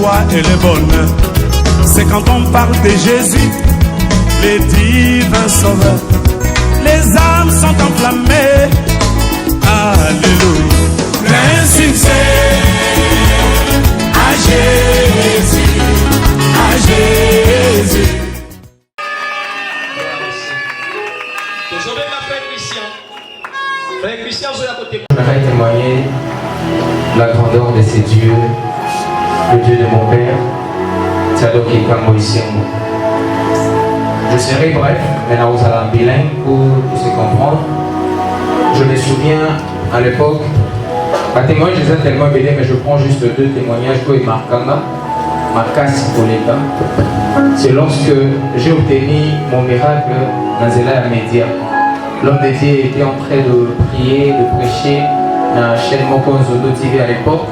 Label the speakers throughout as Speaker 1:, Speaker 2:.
Speaker 1: joie et le bonheur. C'est quand on parle de Jésus, les divins sauveurs. Les âmes sont enflammées. Alléluia. Plein succès à Jésus, à Jésus.
Speaker 2: J'aimerais témoigner la grandeur de ces dieux, le Dieu de mon Père, Tsadok et Moïse. Je serai bref, maintenant vous allez en bilingue pour se comprendre. Je me souviens à l'époque, ma témoignage est tellement béni, mais je prends juste deux témoignages pour Markanga, ma casse pour l'État. C'est lorsque j'ai obtenu mon miracle dans la média. L'homme de Dieu était en train de prier, de prêcher dans la chaîne Mokonzo TV à l'époque.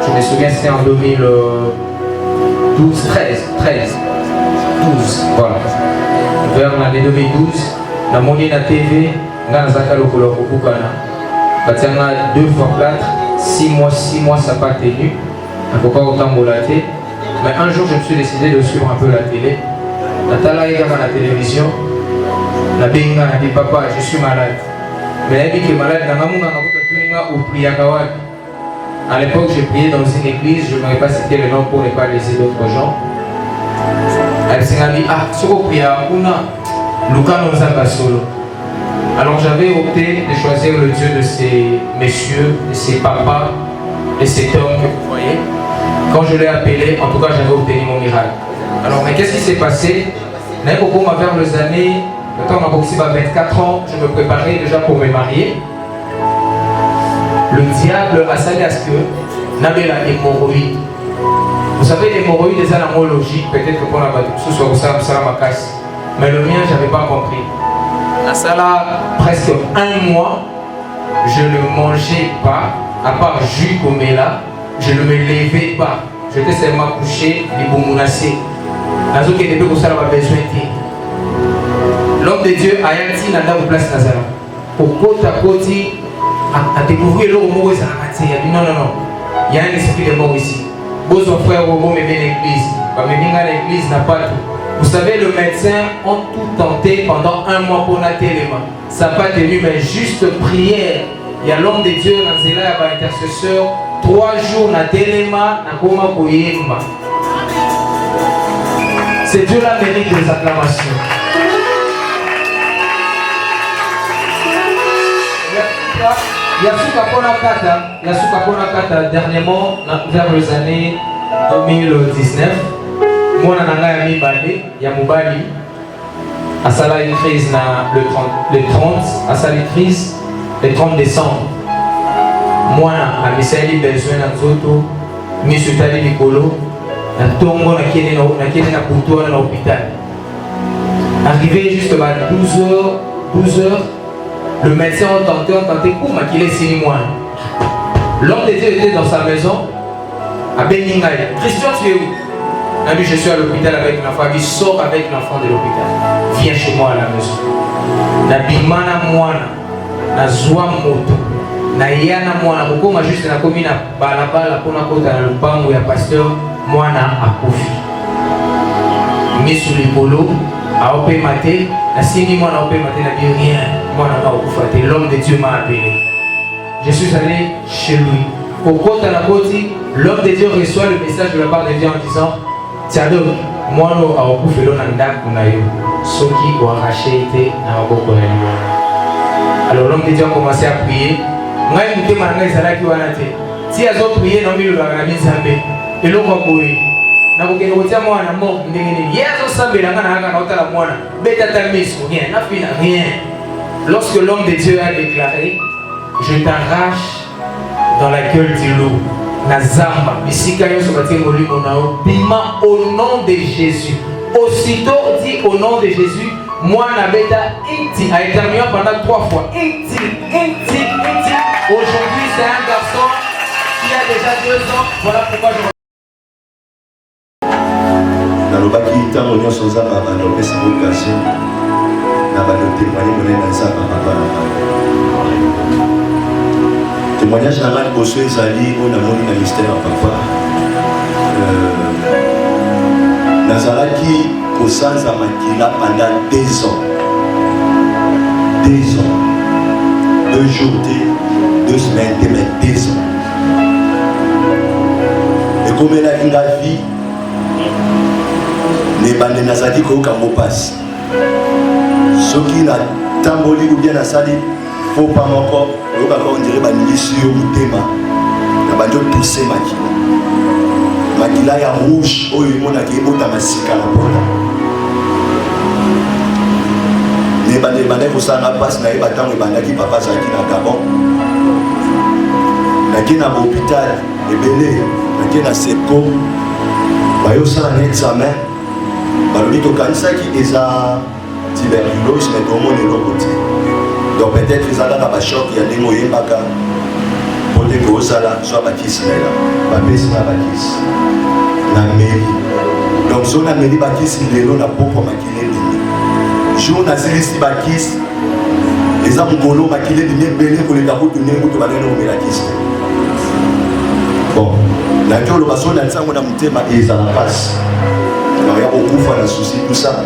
Speaker 2: Je me souviens, c'était en 2012, 12, voilà. Vers l'année 2012, dans mon lien à TV, dans la Zakalokolo Kokukana, deux fois plâtre, 6 mois, ça n'a pas tenu. Il ne faut pas autant volater. Mais un jour, je me suis décidé de suivre un peu la télé. La télévision. La benga a dit papa, je suis malade. Mais elle dit que malade, à l'époque, j'ai prié dans une église, je n'aurais pas cité le nom pour ne pas laisser d'autres gens. Elle s'est dit, ah, si vous priez à Una, Luka Nozaba Solo. Alors j'avais opté de choisir le Dieu de ces messieurs, de ces papas, de cet homme que vous voyez. Quand je l'ai appelé, en tout cas, j'avais obtenu mon miracle. Alors, mais qu'est-ce qui s'est passé? Vers les années, quand on a boxé à 24 ans, je me préparais déjà pour me marier. Le diable a sali à ce que n'avait la hémorroïde. Vous savez, l'hémorroïde est la logique, peut-être que pour la ce soit ça ma casse. Mais le mien, je n'avais pas compris. À ça là, presque un mois, je ne mangeais pas, à part jus comme là, je ne me levais pas. J'étais seulement couché, les bons menacés. L'homme de Dieu a dit dans la place Nazara. Pour côté à côté, à découvrir l'homme mort, il a dit non, il y a un esprit de mort ici. Vos frères vont me venir à l'église. L'église n'a pas tout. Vous savez, le médecin a tout tenté pendant un mois pour la téléma. Ça n'a pas tenu, mais juste prière. Il y a l'homme de Dieu dans Zéla, il y a l'intercesseur. 3 jours na téléma, na koma koyemba. C'est Dieu la mérite des acclamations. Il y a Souka Kata dernièrement, vers les années 2019. Moi, on a mis Bali, il y a Moubali. À Salah une crise le 30, à Salah une crise le 30 décembre. Moi, à Misaëli besoin d'un zoto, Misutali Nicolo. Na tongo na kene na kutoa na hôpital. Arrivé juste à 12 heures, le médecin a tenté pour maquiller 6 mois. L'homme de Dieu était dans sa maison à Beningaï. Christian, tu es où? Je suis à l'hôpital avec l'enfant. Il sort avec l'enfant de l'hôpital. Viens chez moi à la maison. Na bimana mwana, na zwa moto. Na yana mwana, mukoma juste na komi na balabala pona kota na lupango ya pasteur. Mwana akufi. Misu likolo, aope maté, na sini mwana aope maté na dit rien. Mwana na akufa te. L'homme de Dieu m'a appelé. Je suis allé chez lui. Au côté à la côte, l'homme de Dieu reçoit le message de la part de Dieu en disant Tiado, mwana akufi lo na ndaku na yo. Soki ou arraché était na maboko na yo. Alors l'homme de Dieu a commencé à prier. Moi, je me demande si ça qui va naître. Si elles ont prié, non, mais le bagage est zambé. Et l'on va courir. Na kukene kotia mwana mort ndengene yezo sambela ngana ngana otala mwana beta tamiso rien na fina rien. Lorsque l'homme de Dieu a déclaré je t'arrache dans la gueule du loup na zamba bisika yoso batie molimo nao bima au nom de Jésus. Aussitôt dit au nom de Jésus mwana beta inti a éternué pendant 3 fois inti. Aujourd'hui c'est un garçon qui a déjà 2 ans. Voilà pourquoi je
Speaker 3: nalobaki ntango nyonso nzambe abanopesa vocation na banotémoigne monene na nzambe papa na ngai témoignage na ngai liboso ezali oyo namoni na mystère ya papa Nazaraki kosanza makila pendant 2 ans. 2 ans. 2 jours, 2 semaines, mais 2 ans. Et comme elle a une vie, les bandes nazaraki koyoka passe. Ce qui n'a tamboli ou bien na sali, faut pas encore, on dirait banilisi yo mutema. Na banjo pousser makila. Makila ya rouge, oyo imona ki ebota masika na pota. Ne bande kosanga passe na yeba tango ebandaki papa zaki na Gabon. Naki na hôpital ebele, naki na Seco. Bayosala na examen. Balobi tokanisaki eza tuberculose mais tout le monde est l'autre. Donc peut-être ils ont un choc, il y a des moyens baka. Pour des gros salaires, soit bakis là, babes na bakis, na mairie. Donc si on a mairie bakis, il est là na beaucoup maquillé demi. Jour na zélisti bakis, les hommes golo maquillé demi belé pour les gabou tourner pour te balayer au milakis. Bon, la gueule au basson dans ça on a monté ma et ça la passe. Alors il y a beaucoup de soucis tout ça.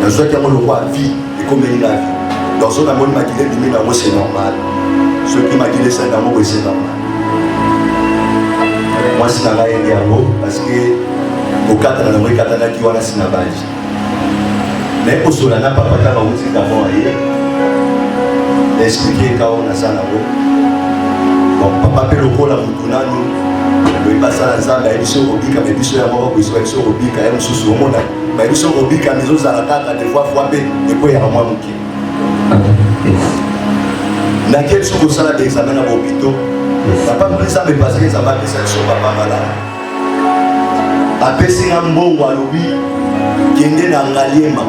Speaker 3: Dans ce cas, on le voit vie et comme il a vie. Dans ce cas, on a maquillé demi dans c'est normal. Ceux qui maquillent c'est dans moi c'est normal. Moi c'est la aide à vous parce que au Qatar dans le Qatar qui wana sinabaji. Mais au solana papa ta va vous dire d'abord hier. Expliquer quand on a ça là-haut. Bon papa peut le call à mutunanu. Le passage à ça mais il se robika mais il se ya moko il se robika et mususu omona. Mais il se robika mais aux alaka des fois frappé et puis il y a moi muki. Na quel sous ça des examens à l'hôpital. Papa me ça me passer que ça va que ça soit papa malade. Après c'est un bon walobi qui est dans ngaliema.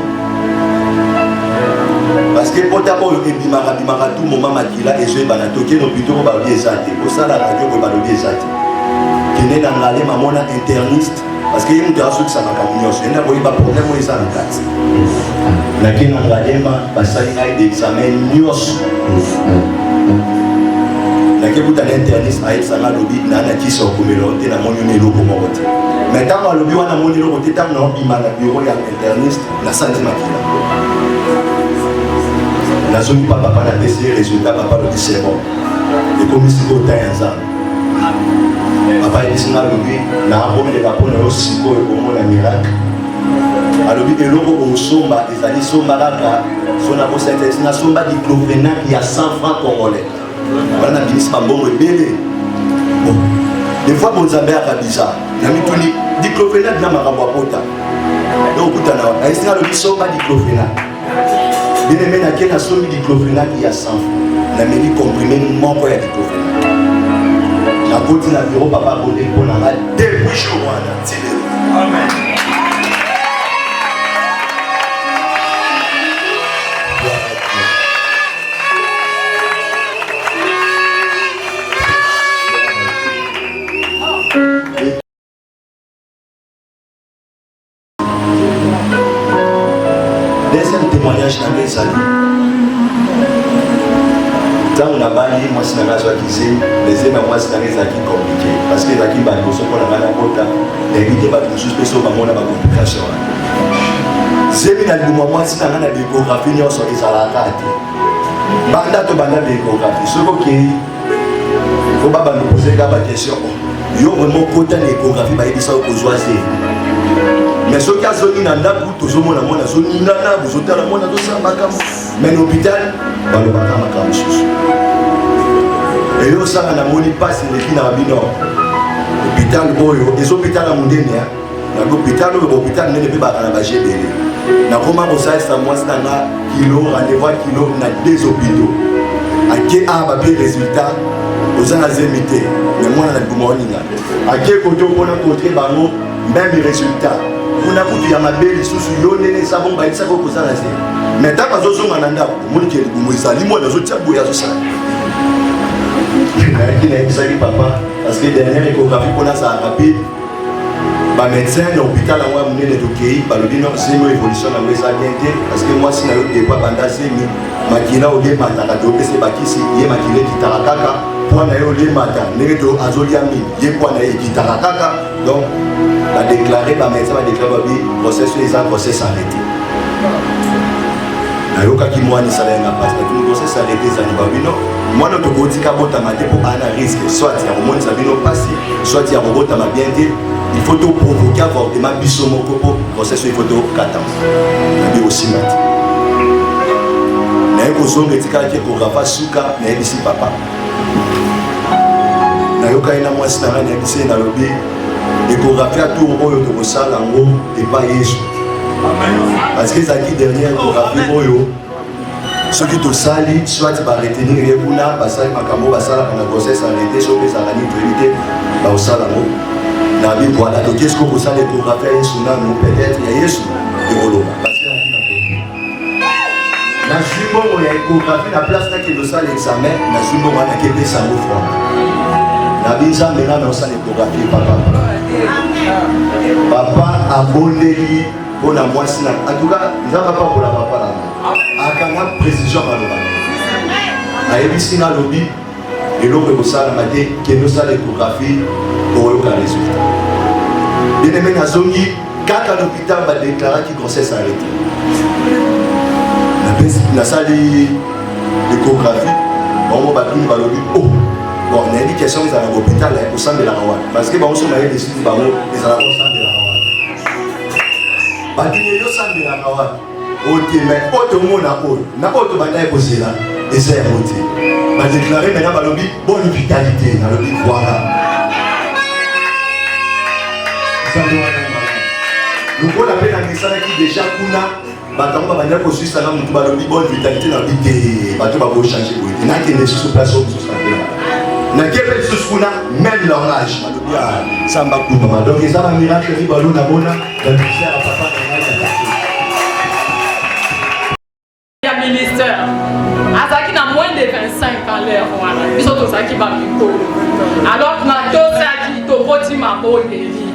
Speaker 3: Parce que pour d'abord le bimara tout moment makila et je bana toquer l'hôpital ba bien ça pour ça la radio ko ba bien ça. Qui est dans ngaliema mona interniste parce que il y a un truc ça m'a communion, il y a pas problème où ça en cas. Lakini ngaliema basali ai d'examen nyos. Nakeki kuta l'interniste a ça na lobi na na kiso komelo te na moni ne loko moko te. Mais tant lobi wana moni loko te tant na bima na bureau ya interniste na santi makila. Na zoni papa na tester résultat papa le c'est bon. Et comme si ko tayanza. Papa il dit na lobi na abomi de kapona yo siko e komo na miracle. Alobi eloko osomba ezali somba kaka sona ko sentence na somba diclofenac ya 100 francs congolais. Voilà na binisma mbongo ebele. Bon. Des fois bon Nzambe akabisa. Na mituni diclofenac na makambo apota. Donc kutana aisina alobi somba diclofenac. Bine mena kena sombi diclofenac ya 100 francs. Na meli comprimé moko ya diclofenac. Na koti na bureau papa bonde pona nga depuis jour wana. Amen. Deuxième témoignage dans les amis. Tant on a banni, moi c'est la qui les amis moi c'est les qui compliqué parce que les qui banni sont pour la banane quota éviter pas de suspicion par mon complication. C'est bien le moment si on a la biographie nous sur les alakati. Banda to banda biographie. Ce qui faut pas nous poser la question. Yo vraiment quota l'échographie ba ebisa ko choisir. Mais ce qui a zone nanda pour toujours mon amona zone nanda vous autres la mona to ça makamo. Mais l'hôpital ba le makama makamo sous. Et yo ça na moni passe les qui na bino. Hôpital boyo, les hôpitaux à mondenia. Na l'hôpital ne peut pas na ba GBL. Na comment vous ça ça moi ça na kilo rendez-vous kilo na 2 hôpitaux. À quel a ba résultat aux anazemité. Mais moi na bumoninga. À quel côté on a contré bango même résultat. On a coupé à ma belle sous yone les savons ba ça ko za naze. Mais tant que zo nanda mon qui bumo izali moi na zo tsabu ya zo ça. Qui n'a pas papa parce que dernière échographie qu'on a ça rapide. Ba médecin l'hôpital à moi mener de Tokéi ba le bino c'est une évolution na wesa bienté parce que moi si na yo de pas banda c'est mi makila au dé mataka to pese bakisi ye makile ki tarakaka point na yo le matin ndenge to azolia mingi ye point na ye kitaka kaka donc ba déclarer ba médecin ba déclarer ba grossesse les grossesse arrêtée na yoka ki moi ni sala nga parce que une grossesse arrêtée ça ni ba bino moi no to botika bota mate pour ana risque soit ya romone ça bino passer soit ya robota ma bien dire il faut to provoquer avortement biso moko po grossesse il faut to 14 na bi aussi mat na ko zonga tika ki ko rafa suka na ebisi papa na yoka ina mwasi na ngani ebisi na lobi échographie à tout oyo to kosala ngo et pas Yesu parce que ça qui dernière échographie oyo ceux qui te sali soit tu vas retenir les kuna basali makambo basala na grossesse arrêtée so que ça la neutralité ba osala ngo na bi voilà donc qu'est-ce que vous savez échographie Yesu na nous peut-être il y a Yesu et rolo parce que na jumbo ya échographie la place là qui doit ça l'examen na jumbo wana qui peut ça au froid na biza mena na osala échographie papa abondeli pona mwasi na en tout cas nzamba pa pour la papa là akanga précision maloba ayebisi na lobi eloko ekosala mate kendo sala échographie oyoka résultat bien aimé nazongi kaka l'hôpital ba déclaraki grossesse arrêtée nasali échographie bango batuni balobi oh bon on a une question à l'hôpital au centre de la Rwanda parce que bango so na yé décide bango ezala au centre de la Rwanda batuni yo centre de la Rwanda ote mais oto mona ko na oto banda ko sela essayer ote ba déclarer maintenant balobi bonne vitalité na lobi voilà ça doit être le ko la peine à ça qui déjà kuna batango babanda ko suisse na mutu balobi bonne vitalité na bité bato ba ko changer boite na ke ne sur place au santé na kepel sous kuna même leur âge balobi a samba kuma donc ils ont un miracle ni balo na bona dans le à papa
Speaker 4: ministère azaki na moins de 25 ans l'air wana biso tozaki bamikolo alors na tosaki tokoti mabondeli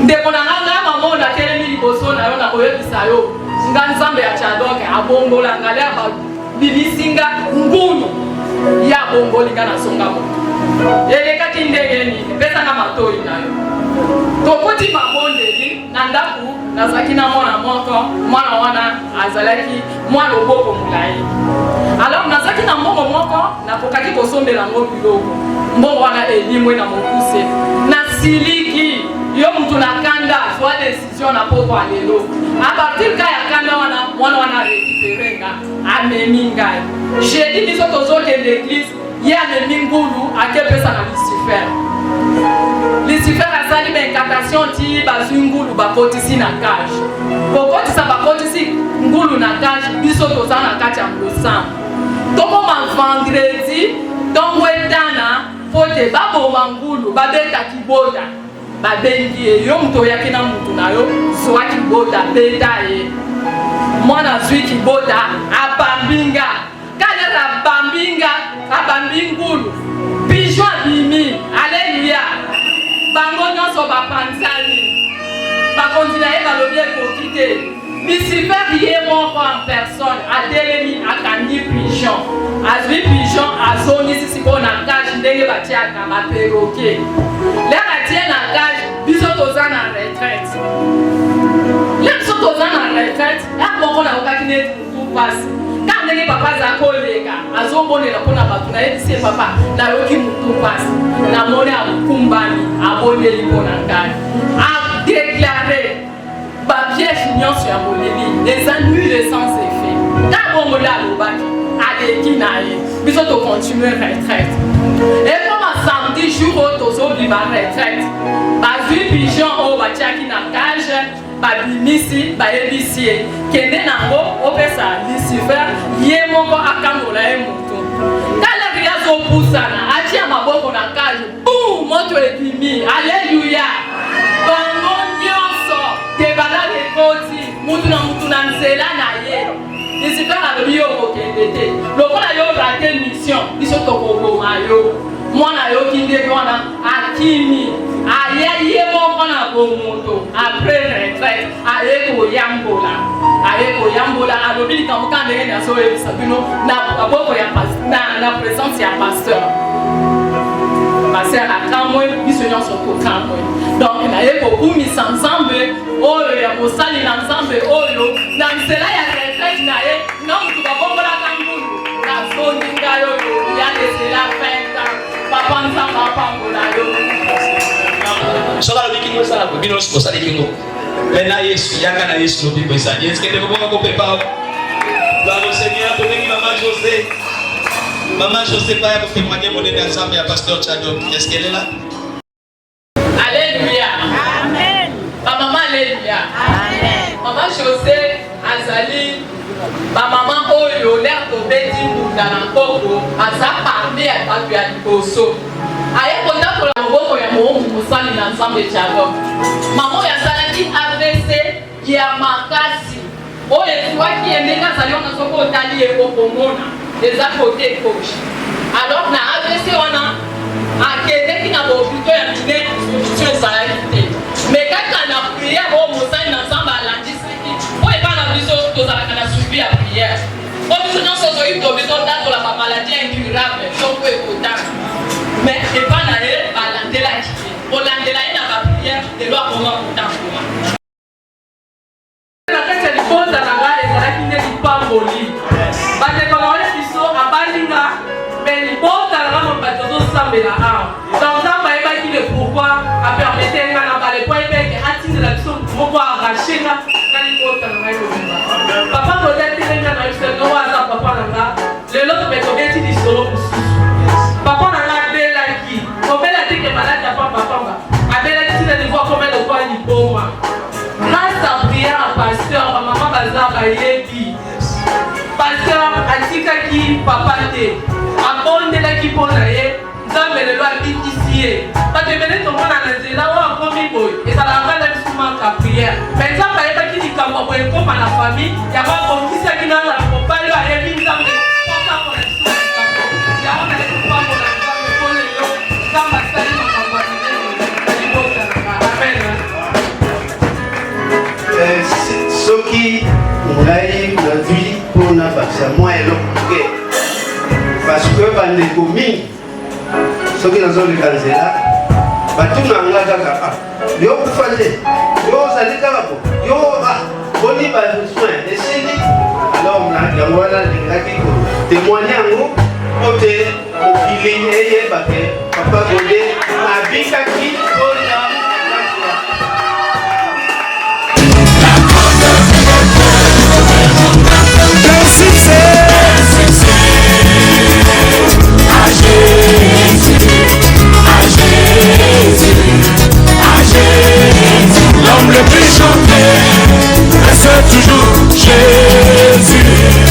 Speaker 4: ndeko na nga mama natelemi liboso na yo na koyebisa yo nga nzambe ya chadoke abongola ngale ya bilisinga ngunu ya bongoli nga na songa moko elekaki ndenge nini pesanga matoi na yo tokoti mabondeli na ndaku nazaki na mwana moko mwana wana azalaki mwana loboko mulai alors nazaki na mbongo moko nakokaki kosombela ngo biloko mbongo wana elimwe na mokuse na siliki yo mutu na kanda soit décision na poko alelo a partir ka ya kanda wana mwana wana récupérer nga amemi ngai j'ai dit biso tozokende l'église ya amemi ngulu akepesa na Lucifer Lucifer azali incantation ti bazwi ngulu bakotisi na cage kokotisa bakotisi ngulu na cage biso toza na kati ya mlosambo tokoma vendredi ntongo etana po te baboma ngulu babeta kibota babengi ye yo mutu oyaki na mutu na yo zwa kibota beta ye mwana zwi kibota abambinga kanera bambinga abambi ngulu pigeon abimi alleluya bango nyonso bapanzani bakonzi na ye balobi ekoki te Lucifer ye moko en personne atelemi akangi pigeon azwi pigeon azongisi sikoyo na cage ndenge batiaka baperroquet lere atie na cage biso toza na retraite lere biso toza na retraite ya moko nakokaki neti mutu pasi ka ndenge papa aza koleka azombonela mpona bato nayebisi ye papa nayoki mutu pasi namoni akumbani abondeli mpona ngai adéclare bapiège nyonso ya moleli eza nul sans effet ka bongola alobaki aleki na ye biso tocontinue retraite ekoma samedi jour oyo tozobli baretraite bazwi pigeon oyo batiaki na cage babimisi bayebisi ye kende nango opesa Lucifer ye moko akangola ye moto kalaki azopusana atia maboko na cage bum moto ebimi alleluya bango nyonso tebala lekoti mutu na nzela na ye Lucifer alobi yo kokende te lokola yo rate mission biso tokoboma yo mwana yoki ndenge wana akimi aye ye moko na bomoto après retraite aye koyambola alobi likambo ka ndenge nazoyebisa bino na maboko ya na présence ya pasteur fromasière à Kamwe, Bissonion sur Kamwe. Donc, na ye ko kumisa nzambe oyo ya mosali na nzambe oyo na nzela ya retraite na ye na mutu babongola kangulu na zoninga yo ya lesela fenta papa nzamba apambola yo
Speaker 5: soka lo bikingo sala ko bino ko sala kingo mena Yesu yanga na Yesu lo bibo isanye est-ce que te bonga ko pepa gloire au Seigneur tongi Maman José pas pour témoigner mon ensemble à pasteur Tchado. Est-ce qu'elle est là?
Speaker 4: Alléluia. Amen. Maman alléluia. Amen. Maman José azali maman oyo l'air to beti ndana koko aza parmi à batu ya liboso. Aye konda ko la moboko ya mo musali na ensemble Tchado. Maman ya zalaki AVC ya makasi. Oyo twaki endeka zalion na soko tali e kokomona. Des à côté gauche. Alors, na AVC on a quitté qui n'a pas plutôt un dîner sur les salariés. Mais quand on a prié, on a fait ensemble à l'antistique. On n'est pas dans la vision de la suivi à prière. On dit que nous sommes eu de maison dans la maladie incurable. Donc, on est content. Mais il n'est pas dans la l'andela qui est. On l'a dans la prière, de loi pour moi content pour moi. La tête est bonne dans la gare et ça qui n'est pas poli. Mais il faut que nous fassions donc, il y a pourquoi à permettre à les points de la mission pour arracher papa peut-être qu'il y a un papa le lot de mes solo papa n'a belle qui comme elle a dit que malade à papa avec la de voir comment le point du bon grâce à prière à pasteur maman bazar pasteur atika ki papa te abondela ki pona ye nzambe lelo abikisi parce que mene tomona na nzela oyo akomi boye ezalaka na bisuma ka prière mais nzambe ayebaki likambo boye ekoma na famille yango akokisaki nana na mobali oyo ayebi nzambe posakola bisuma likambo yango naleki pambola nzambe mpo lelo nzambe asali makambo ya libosanaka amen
Speaker 6: soki ngai nazwi mpona bakisa mwa eloko te parce que bandeko mingi soki nazoleka nzela batuna nga kaka yo kufa te yo ozali kaka po yo boni basoin esili alors yango wana nalingaki kotémoigne yango po te mokili eyeba ke papa gode nabikaki mpona
Speaker 1: L'homme le plus chanté reste toujours Jésus.